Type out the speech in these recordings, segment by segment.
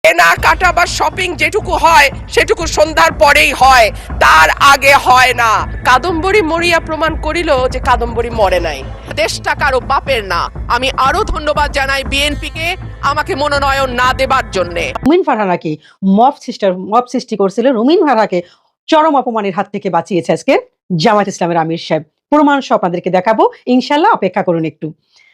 কেনাকাটা বা শপিং যেটুকু হয় সেটুকু সন্ধ্যার পরেই হয়, তার আগে হয় না। কাদম্বরী মরিয়া প্রমাণ করিল যে কাদম্বরী মরে নাই। দেশটা কারো বাপের না। আমি আরো ধন্যবাদ জানাই বিএনপিকে আমাকে মনোনয়ন না দেবার জন্যে। রুমিন ফারহানাকে মব সৃষ্টি করছিল, রুমিন ফারহাকে চরম অপমানের হাত থেকে বাঁচিয়েছে আজকে জামায়াত ইসলামের আমির সাহেব। প্রমাণ সব আপনাদেরকে দেখাবো, ইনশাল্লাহ অপেক্ষা করুন একটু।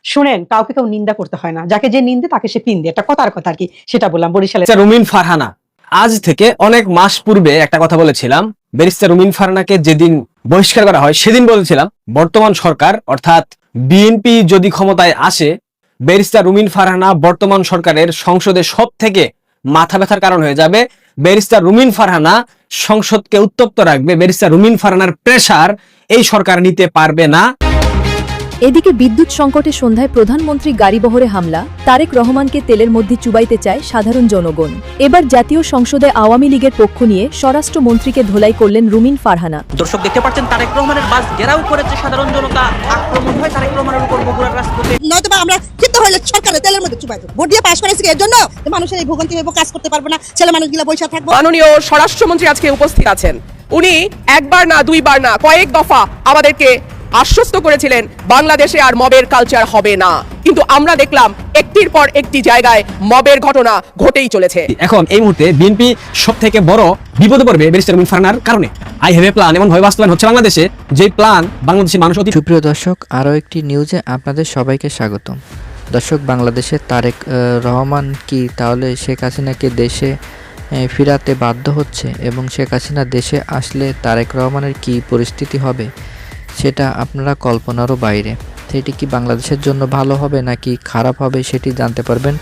শুনেন, কাউকে কেউ নিন্দা করতে হয় না, যাকে যে নিন্দে তাকে সে পিন্দে, একটা কথার কথা আর কি, সেটা বললাম বরিশালে। রুমিন ফারহানা আজ থেকে অনেক মাস পূর্বে একটা কথা বলেছিলাম, ব্যারিস্টার রুমিন ফারহানাকে যেদিন বহিষ্কার করা হয় সেদিন বলেছিলাম বর্তমান সরকার অর্থাৎ বিএনপি যদি ক্ষমতায় আসে, ব্যারিস্টার রুমিন ফারহানা বর্তমান সরকারের সংসদে সব থেকে মাথা ব্যথার কারণ হয়ে যাবে। ব্যারিস্টার রুমিন ফারহানা সংসদকে উত্তপ্ত রাখবে। ব্যারিস্টার রুমিন ফারহানার প্রেসার এই সরকার নিতে পারবে না। এদিকে বিদ্যুৎ সংকটে সন্ধ্যায় প্রধানমন্ত্রী গাড়িবহরে হামলা, তারেক রহমানকে তেলের মধ্যে চুবাইতে চায় সাধারণ জনগণ। এবার জাতীয় সংসদে আওয়ামী লীগের পক্ষ নিয়ে স্বরাষ্ট্রমন্ত্রীকে ধোলাই করলেন রুমিন ফারহানা। দর্শক দেখতে পাচ্ছেন তারেক রহমানের বাস ঘেরাও করেছে সাধারণ জনতা, আক্রমণ হয় তারেক রহমানের উপর বগুড়ার রাজপথে। নয়তোবা আমরা ক্ষিপ্ত হইলে সরকারের তেলের মধ্যে চুবাইতো। ভোট দিয়ে পাশ করেছি এর জন্য মানুষের এই ভোগান্তি কাজ করতে পারবো না, ছেলে মানুষগুলো বৈশা থাকবো। মাননীয় স্বরাষ্ট্রমন্ত্রী আজকে উপস্থিত আছেন। উনি একবার না দুইবার না কয়েক দফা আমাদেরকে আশ্বস্ত করেছিলেন বাংলাদেশে আর মবের কালচার হবে না, কিন্তু আমরা দেখলাম একটির পর একটি জায়গায় মবের ঘটনা ঘটেই চলেছে। এখন এই মুহূর্তে বিএনপি সব থেকে বড় বিপদে পড়বে ব্যারিস্টার রুমিন ফারহানার কারণে। আই হ্যাভ এ প্ল্যান এমন ভাবে বাস্তবায়ন হচ্ছে বাংলাদেশে, যে প্ল্যান বাংলাদেশের মানুষ অতি। সুপ্রিয় দর্শক, আরও একটি নিউজে আপনাদের সবাইকে স্বাগতম। দর্শক, বাংলাদেশের তারেক রহমান কি তাহলে শেখ হাসিনাকে দেশে ফিরাতে বাধ্য হচ্ছে, এবং শেখ হাসিনা দেশে আসলে তারেক রহমানের কি পরিস্থিতি হবে সেটা আপনারা কল্পনারও বাইরে। সেটি কি বাংলাদেশের জন্য ভালো হবে নাকি খারাপ হবে সেটি জানতে পারবেন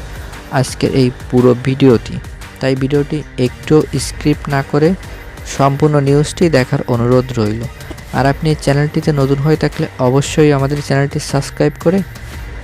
আজকের এই পুরো ভিডিওটি। তাই ভিডিওটি একটু স্ক্রিপ্ট না করে সম্পূর্ণ নিউজটি দেখার অনুরোধ রইল। আর আপনি চ্যানেলটিতে নতুন হয়ে থাকলে অবশ্যই আমাদের চ্যানেলটি সাবস্ক্রাইব করে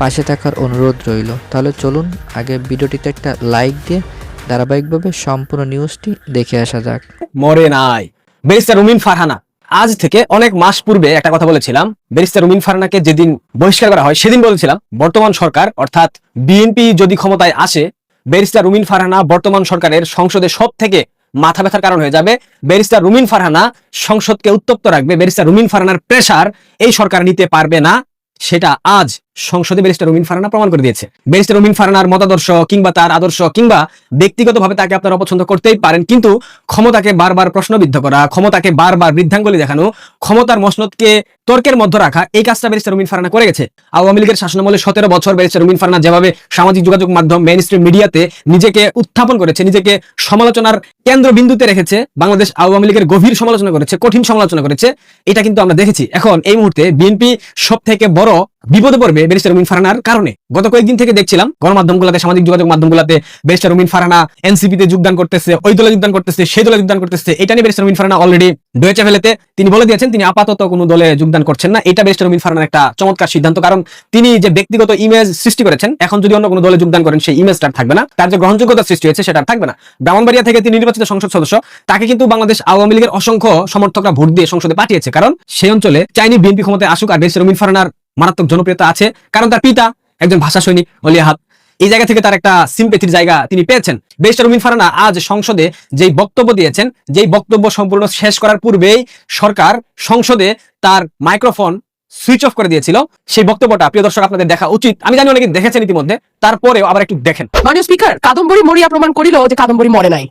পাশে থাকার অনুরোধ রইল। তাহলে চলুন আগে ভিডিওটিতে একটা লাইক দিয়ে ধারাবাহিকভাবে সম্পূর্ণ নিউজটি দেখে আসা যাক। মরে নাই ব্যারিস্টার রুমিন ফারহানা। আজ থেকে অনেক মাস পূর্বে একটা কথা বলেছিলাম, ব্যারিস্টার রুমিন ফারহানাকে যেদিন বহিষ্কার করা হয় সেদিন বলেছিলাম বর্তমান সরকার অর্থাৎ বিএনপি যদি ক্ষমতায় আসে, ব্যারিস্টার রুমিন ফারহানা বর্তমান সরকারের সংসদে সব থেকে মাথা ব্যথার কারণ হয়ে যাবে। ব্যারিস্টার রুমিন ফারহানা সংসদকে উত্তপ্ত রাখবে। ব্যারিস্টার রুমিন ফারহানার প্রেসার এই সরকার নিতে পারবে না, সেটা আজ সংসদে ব্যারিস্টার রুমিন ফারহানা প্রমাণ করে দিয়েছে। ব্যারিস্টার রুমিন ফারহানার মতাদর্শ কিংবা তার আদর্শ কিংবা ব্যক্তিগতভাবে তাকে আপনারা অপছন্দ করতেই পারেন, কিন্তু ক্ষমতাকে বারবার প্রশ্নবিদ্ধ করা, ক্ষমতাকে বারবার বৃদ্ধাঙ্গুলি দেখানো, ক্ষমতার মসনদকে তর্কের মধ্যে রাখা, এই কাজটা ব্যারিস্টার রুমিন ফারহানা করে গেছে। আওয়ামী লীগের শাসনামলে 17 বছর ব্যারিস্টার রুমিন ফারহানা যেভাবে সামাজিক যোগাযোগ মাধ্যম মেইনস্ট্রিম মিডিয়াতে নিজেকে উত্থাপন করেছে, নিজেকে সমালোচনার কেন্দ্রবিন্দুতে রেখেছে, বাংলাদেশ আওয়ামী লীগের গভীর সমালোচনা করেছে, কঠিন সমালোচনা করেছে, এটা কিন্তু আমরা দেখেছি। এখন এই মুহূর্তে বিএনপি সব থেকে বড় বিপদে পড়বে ব্যারিস্টার রুমিন ফারহানার কারণে। গত কয়েকদিন থেকে দেখছিলাম গণমাধ্যমগুলোতে, সামাজিক যোগাযোগ মাধ্যমগুলোতে ব্যারিস্টার রুমিন ফারহানা এনসিপিতে যোগদান করতেছে, ওই দলে যোগদান করতেছে, সেই দলে যোগদান করতেছে। এটা নিয়ে ব্যারিস্টার রুমিন ফারহানা অলরেডি ডয়েচে ভেলেতে তিনি বলে দিয়েছেন তিনি আপাতত কোনো দলে যোগদান করছেন না। এটা ব্যারিস্টার রুমিন ফারহানার একটা চমৎকার সিদ্ধান্ত, কারণ তিনি যে ব্যক্তিগত ইমেজ সৃষ্টি করেছেন, এখন যদি অন্য কোনো দলে যোগদান করেন সেই ইমেজটা থাকবে না, তার যে গ্রহণযোগ্যতা সৃষ্টি হয়েছে সেটা থাকবে না। ব্রাহ্মণবাড়িয়া থেকে তিনি নির্বাচিত সংসদ সদস্য, তাকে কিন্তু বাংলাদেশ আওয়ামী লীগের অসংখ্য সমর্থকরা ভোট দিয়ে সংসদে পাঠিয়েছে, কারণ সেই অঞ্চলে চাইনি বিএনপি ক্ষমতায় আসুক। আর ব্যারিস্টার রুমিন ফারহানার মারাত্মক জনপ্রিয়তা আছে, কারণ তার পিতা একজন ভাষা সৈনিক ওলি আহাদ। এই জায়গা থেকে তার একটা সিম্পেথির জায়গা তিনি পেয়েছেন। ব্যারিস্টার রুমিন ফারহানা আজ সংসদে যেই বক্তব্য দিয়েছেন, যেই বক্তব্য সম্পূর্ণ শেষ করার পূর্বেই সরকার সংসদে তার মাইক্রোফোন সুইচ অফ করে দিয়েছিল, সেই বক্তব্যটা প্রিয় দর্শক আপনাদের দেখা উচিত। আমি জানি অনেকে দেখেছেন ইতিমধ্যে, তারপরেও আবার একটু দেখেন। মাননীয় স্পিকার, কাদম্বরী মরিয়া প্রমাণ করিল যে কাদম্বরী মরে নাই।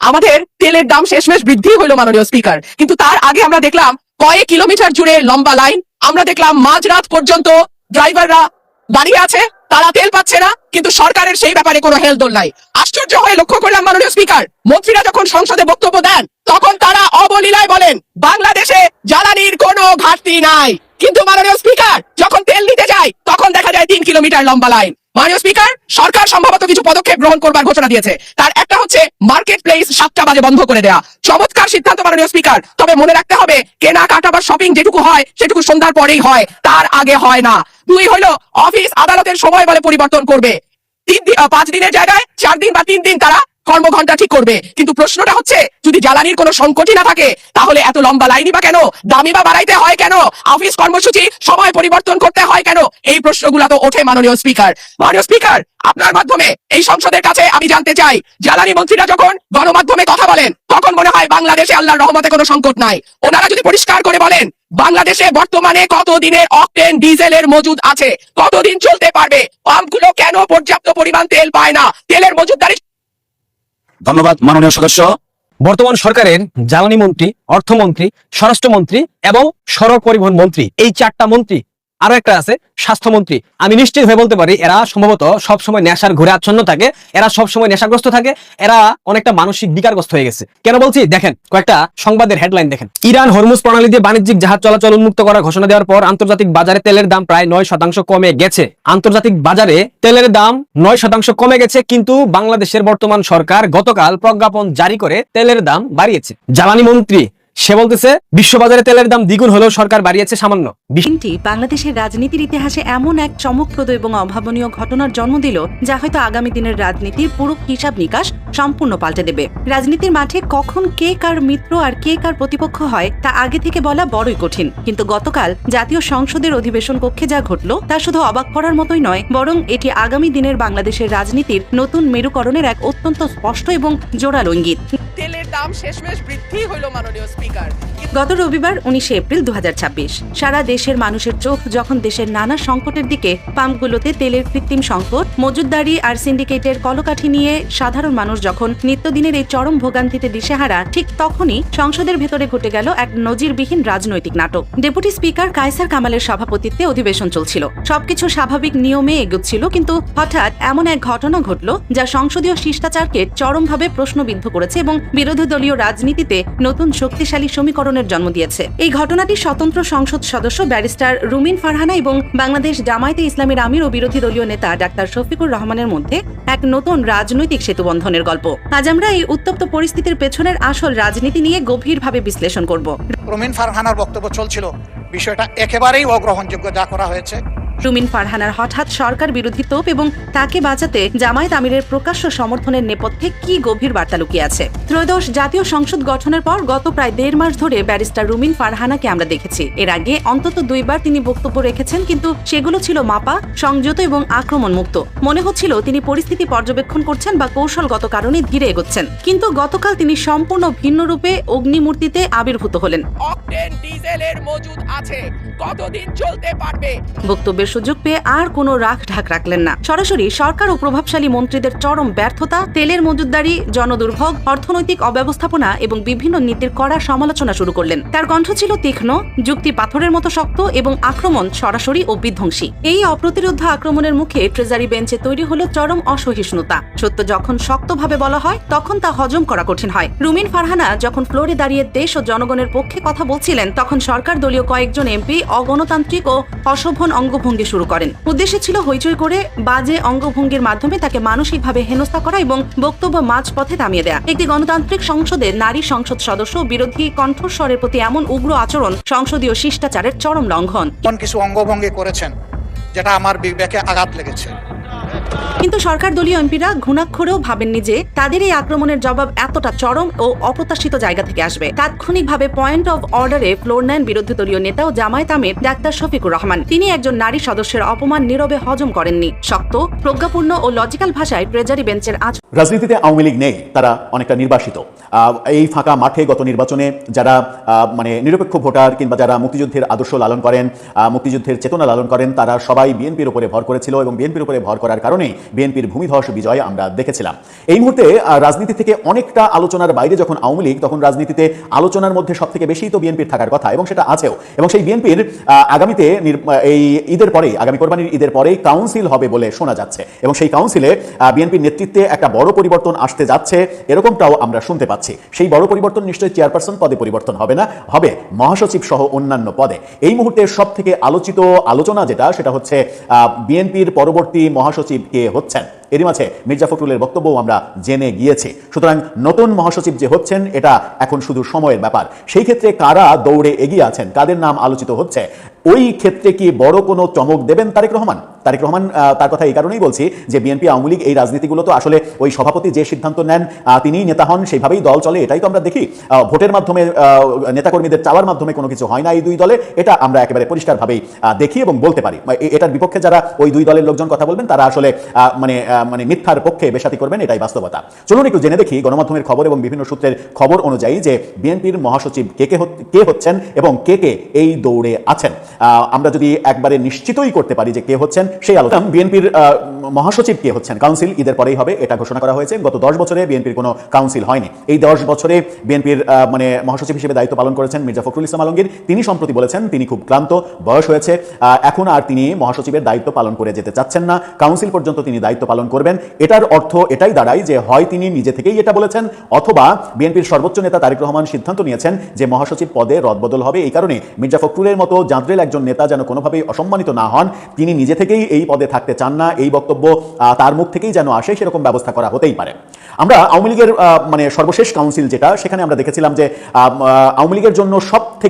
আমাদের তেলের দাম শেষমেশ বৃদ্ধি হইল মাননীয় স্পিকার, কিন্তু তার আগে আমরা দেখলাম কয়েক কিলোমিটার জুড়ে লম্বা লাইন। আমরা দেখলাম মাঝরাত পর্যন্ত ড্রাইভাররা দাঁড়িয়ে আছে, তারা তেল পাচ্ছে না, কিন্তু সরকারের সেই ব্যাপারে কোনো হেলদোল নাই। আশ্চর্য হয়ে লক্ষ্য করলাম মাননীয় স্পিকার, মন্ত্রীরা যখন সংসদে বক্তব্য দেন তখন তারা অবলীলায় বলেন বাংলাদেশে জ্বালানির কোনো ঘাটতি নাই, কিন্তু মাননীয় স্পিকার যখন তেল নিতে যায় তখন দেখা যায় 3 কিলোমিটার লম্বা লাইন। মাননীয় স্পিকার, সরকার সম্ভবত কিছু পদক্ষেপ গ্রহণ করবার ঘোষণা দিয়েছে। তার একটা হচ্ছে মার্কেট প্লেস 7টা বাজে বন্ধ করে দেয়া। চমৎকার সিদ্ধান্ত মাননীয় স্পিকার, তবে মনে রাখতে হবে কেনাকাটা বা শপিং যেটুকু হয় সেটুকু সন্ধ্যার পরেই হয়, তার আগে হয় না। 2 হলো অফিস আদালতের সময় বলে পরিবর্তন করবে। 5 দিনের জায়গায় 4 দিন বা 3 দিন তারা কর্মঘণ্টা ঠিক করবে, কিন্তু প্রশ্নটা হচ্ছে যদি জ্বালানির কোনো সংকটই না থাকে তাহলে এত লম্বা লাইনই বা কেন, দামি বা বাড়াইতে হয় কেন, অফিস কর্মসূচি সময় পরিবর্তন করতে হয় কেন? এই প্রশ্নগুলো তো ওঠে মাননীয় স্পিকার। মাননীয় স্পিকার, আপনার মাধ্যমে এই সংসদের কাছে আমি জানতে চাই, জ্বালানি মন্ত্রীরা যখন গণমাধ্যমে কথা বলেন তখন মনে হয় বাংলাদেশে আল্লাহর রহমতে কোনো সংকট নাই। ওনারা যদি পরিষ্কার করে বলেন বাংলাদেশে বর্তমানে কত দিনের অকটেন ডিজেলের মজুদ আছে, কতদিন চলতে পারবে, পাম্পগুলো কেন পর্যাপ্ত পরিমাণ তেল পায় না, তেলের মজুদদারি। ধন্যবাদ মাননীয় সদস্য। বর্তমান সরকারের জ্বালানি মন্ত্রী, অর্থমন্ত্রী, স্বরাষ্ট্রমন্ত্রী এবং সড়ক পরিবহন মন্ত্রী, এই 4টা মন্ত্রী, আরো একটা আছে স্বাস্থ্যমন্ত্রী, আমি নিশ্চিত হয়ে বলতে পারি এরা সম্ভবত সবসময় নেশার ঘুরে আচ্ছন্ন থাকে, এরা সবসময় নেশাগ্রস্ত থাকে, এরা অনেকটা মানসিক বিকারগ্রস্ত হয়ে গেছে। কেন বলছি দেখেন, কয়েকটা সংবাদের হেডলাইন দেখেন। ইরান হরমুজ প্রণালী দিয়ে বাণিজ্যিক জাহাজ চলাচল উন্মুক্ত করার ঘোষণা দেওয়ার পর আন্তর্জাতিক বাজারে তেলের দাম প্রায় 9% কমে গেছে। আন্তর্জাতিক বাজারে তেলের দাম 9% কমে গেছে, কিন্তু বাংলাদেশের বর্তমান সরকার গতকাল প্রজ্ঞাপন জারি করে তেলের দাম বাড়িয়েছে। জ্বালানি মন্ত্রী সে বলতেছে বিশ্ববাজারে তেলের দাম দ্বিগুণ হলেও সরকার বাড়িয়েছে সামান্য। দিনটি বাংলাদেশের রাজনীতির ইতিহাসে এমন এক চমকপ্রদ এবং অভাবনীয় ঘটনার জন্ম দিল যা হয়তো আগামী দিনের রাজনীতির পুরো হিসাব নিকাশ সম্পূর্ণ পাল্টে দেবে। রাজনীতির মাঠে কখন কে কার মিত্র আর কে কার প্রতিপক্ষ হয় তা আগে থেকে বলা বড়ই কঠিন, কিন্তু গতকাল জাতীয় সংসদের অধিবেশন কক্ষে যা ঘটল তা শুধু অবাক করার মতোই নয়, বরং এটি আগামী দিনের বাংলাদেশের রাজনীতির নতুন মেরুকরণের এক অত্যন্ত স্পষ্ট এবং জোরালো ইঙ্গিত। তেলের দাম শেষমেশ বৃদ্ধি হলো মাননীয় স্পিকার। গত রবিবার 19 এপ্রিল 2026 সারা দেশের মানুষের চোখ যখন দেশের নানা সংকটের দিকে, পাম্পগুলোতে তেলের কৃত্রিম সংকট, মজুদদারি আর সিন্ডিকেটের কলকাঠি নিয়ে সাধারণ মানুষ যখন নিত্যদিনের এই চরম ভোগান্তিতে দিশেহারা, ঠিক তখনই সংসদের ভেতরে ঘটে গেল এক নজিরবিহীন রাজনৈতিক নাটক। ডেপুটি স্পিকার কায়সার কামালের সভাপতিত্বে অধিবেশন চলছিল, সবকিছু স্বাভাবিক নিয়মে এগোচ্ছিল, কিন্তু হঠাৎ এমন এক ঘটনা ঘটল যা সংসদীয় শিষ্টাচারকে চরমভাবে প্রশ্নবিদ্ধ করেছে এবং বিরোধী দলীয় রাজনীতিতে নতুন শক্তিশালী সমীকরণের জন্ম দিয়েছে। এই ঘটনাটি স্বতন্ত্র সংসদ সদস্য ব্যারিস্টার রুমিন ফারহানা এবং বাংলাদেশ জামায়াতে ইসলামীর আমির ও বিরোধী দলীয় নেতা ডাক্তার শফিকুর রহমানের মধ্যে এক নতুন রাজনৈতিক সেতুবন্ধনের গল্প। আজ আমরা এই উত্তপ্ত পরিস্থিতির পেছনের আসল রাজনীতি নিয়ে গভীরভাবে বিশ্লেষণ করব। রুমিন ফারহানার বক্তব্য চলছিল, বিষয়টা একেবারেই অগ্রহণযোগ্য যা করা হয়েছে। রুমিন ফারহানার হঠাৎ সরকার বিরোধী তোপ এবং তাকে বাঁচাতে জামায়াত আমিরের প্রকাশ্য সমর্থনের নেপথ্যে কি গভীর বার্তা লুকিয়ে আছে। ত্রয়োদশ জাতীয় সংসদ গঠনের পর গত প্রায় 1.5 মাস ধরে ব্যারিস্টার রুমিন ফারহানাকে আমরা দেখেছি। এর আগে অন্তত 2বার তিনি বক্তব্য রেখেছেন, কিন্তু সেগুলো ছিল মাপা, সংযত এবং আক্রমণ মুক্ত। মনে হচ্ছিল তিনি পরিস্থিতি পর্যবেক্ষণ করছেন বা কৌশলগত কারণে ধীরে এগোচ্ছেন, কিন্তু গতকাল তিনি সম্পূর্ণ ভিন্ন রূপে অগ্নিমূর্তিতে আবির্ভূত হলেন। অকটেন ডিজেলের মজুদ আছে, কতদিন চলতে পারবে? বক্তব্যের সুযোগ পেয়ে আর কোনো রাখ ঢাক রাখলেন না। সরাসরি সরকার ও প্রভাবশালী মন্ত্রীদের চরম ব্যর্থতা, তেলের মজুদদারি, জনদুর্ভোগ, অর্থনৈতিক অব্যবস্থাপনা এবং বিভিন্ন নীতির কড়া সমালোচনা শুরু করলেন। তার কণ্ঠ ছিল তীক্ষ্ণ, যুক্তি পাথরের মতো শক্ত এবং আক্রমণ সরাসরি ও বিধ্বংসী। এই অপ্রতিরোধ্য আক্রমণের মুখে ট্রেজারি বেঞ্চে তৈরি হলো চরম অসহিষ্ণুতা। সত্য যখন শক্তভাবে বলা হয় তখন তা হজম করা কঠিন হয়। রুমিন ফারহানা যখন ফ্লোরে দাঁড়িয়ে দেশ ও জনগণের পক্ষে কথা বলছিলেন, তখন সরকার দলীয় কয়েকজন এমপি অগণতান্ত্রিক ও অশোভন অঙ্গভঙ্গি শুরু করেন। উদ্দেশ্য ছিল হইচই করে বাজে অঙ্গভঙ্গির মাধ্যমে তাকে মানসিকভাবে হেনস্থা করা এবং বক্তব্য মাঝপথে থামিয়ে দেয়া। একটি গণতান্ত্রিক সংসদে নারী সংসদ সদস্য বিরোধী কণ্ঠস্বরের প্রতি এমন উগ্র আচরণ সংসদীয় শিষ্টাচারের চরম লঙ্ঘন। কিছু অঙ্গভঙ্গি করেছেন যেটা আমার বিবেকে আঘাত লেগেছে, কিন্তু সরকার দলীয় এমপিরা ঘুণাক্ষরেও ভাবেননি যে তাদের এই আক্রমণের জবাব এতটা চরম ও অপ্রত্যাশিত জায়গা থেকে আসবে। তাৎক্ষণিকভাবে পয়েন্ট অফ অর্ডারে ফ্লোর নেন বিরোধী দলীয় নেতা ও জামায়াত আমির ডাক্তার শফিকুর রহমান। তিনি একজন নারী সদস্যের অপমান নীরবে হজম করেননি। শক্ত, প্রজ্ঞাপূর্ণ ও লজিক্যাল ভাষায় ট্রেজারি বেঞ্চের রাজনীতিতে আওয়ামী লীগ নেই, তারা অনেকটা নির্বাসিত। এই ফাঁকা মাঠে গত নির্বাচনে যারা মানে নিরপেক্ষ ভোটার কিংবা যারা মুক্তিযুদ্ধের আদর্শ লালন করেন, মুক্তিযুদ্ধের চেতনা লালন করেন, তারা সবাই বিএনপির উপরে ভর করেছিল এবং বিএনপির উপরে ভর করার কারণেই বিএনপির ভূমিধস বিজয় আমরা দেখেছিলাম। এই মুহূর্তে রাজনীতি থেকে অনেকটা আলোচনার বাইরে যখন আওয়ামী লীগ, তখন রাজনীতিতে আলোচনার মধ্যে সব থেকে বেশি তো বিএনপির থাকার কথা, এবং সেটা আছেও। এবং সেই বিএনপির আগামীতে এই ঈদের পরেই, আগামী কোরবানির ঈদের পরেই কাউন্সিল হবে বলে শোনা যাচ্ছে, এবং সেই কাউন্সিলে বিএনপির নেতৃত্বে একটা বড় পরিবর্তন আসতে যাচ্ছে, এরকমটাও আমরা শুনতে পাচ্ছি। সেই বড় পরিবর্তন নিশ্চয়ই চেয়ারপারসন পদে পরিবর্তন হবে না, হবে মহাসচিব সহ অন্যান্য পদে। এই মুহূর্তে সব থেকে আলোচিত আলোচনা যেটা, সেটা হচ্ছে বিএনপির পরবর্তী মহাসচিব কে হচ্ছেন। এরই মাঝে মির্জা ফখরুলের বক্তব্যও আমরা জেনে গিয়েছি। সুতরাং নতুন মহাসচিব যে হচ্ছেন এটা এখন শুধু সময়ের ব্যাপার। সেই ক্ষেত্রে কারা দৌড়ে এগিয়ে আছেন, কাদের নাম আলোচিত হচ্ছে, ওই ক্ষেত্রে কি বড় কোনো চমক দেবেন তারেক রহমান? তারেক রহমান তার কথা এই কারণেই বলছি যে বিএনপি আওয়ামী লীগ এই রাজনীতিগুলো তো আসলে ওই সভাপতি যে সিদ্ধান্ত নেন তিনিই নেতা হন, সেইভাবেই দল চলে, এটাই তো আমরা দেখি। ভোটের মাধ্যমে নেতাকর্মীদের চাওয়ার মাধ্যমে কোনো কিছু হয় না এই দুই দলে, এটা আমরা একেবারে পরিষ্কারভাবেই দেখি এবং বলতে পারি। এটার বিপক্ষে যারা ওই দুই দলের লোকজন কথা বলবেন তারা আসলে মানে মিথ্যার পক্ষে বেশাতি করবেন, এটাই বাস্তবতা। চলুন একটু জেনে দেখি গণমাধ্যমের খবর এবং বিভিন্ন সূত্রের খবর অনুযায়ী যে বিএনপির মহাসচিব কে হচ্ছেন এবং কে এই দৌড়ে আছেন। আমরা যদি একবারে নিশ্চিতই করতে পারি যে কে হচ্ছেন সেই আলোচনা। বিএনপির মহাসচিব কে হচ্ছেন কাউন্সিল ঈদের পরেই হবে, এটা ঘোষণা করা হয়েছে। গত 10 বছরে বিএনপির কোনো কাউন্সিল হয়নি। এই 10 বছরে বিএনপির মানে মহাসচিব হিসেবে দায়িত্ব পালন করেছেন মির্জা ফখরুল ইসলাম আলমগীর। তিনি সম্প্রতি বলেছেন তিনি খুব ক্লান্ত, বয়স হয়েছে, এখন আর তিনি মহাসচিবের দায়িত্ব পালন করে যেতে চাচ্ছেন না, কাউন্সিল পর্যন্ত তিনি দায়িত্ব পালন করবেন। এটার অর্থ এটাই দাঁড়ায় যে হয় তিনি নিজে থেকেই এটা বলেছেন, অথবা বিএনপির সর্বোচ্চ নেতা তারেক রহমান সিদ্ধান্ত নিয়েছেন যে মহাসচিব পদে রদবদল হবে। এই কারণে মির্জা ফখরুলের মতো জাদ্রেল একজন নেতা যেন কোনোভাবেই অসম্মানিত না হন, তিনি নিজে থেকেই এই পদে থাকতে চান না, এই বক্তব্য তার মুখ থেকেই যেন আসে, সেরকম ব্যবস্থা করা হতেই পারে। আমরা আওয়ামী লীগের মানে সর্বশেষ কাউন্সিল যেটা, সেখানে আমরা দেখেছিলাম যে আওয়ামী লীগের জন্য সব থেকে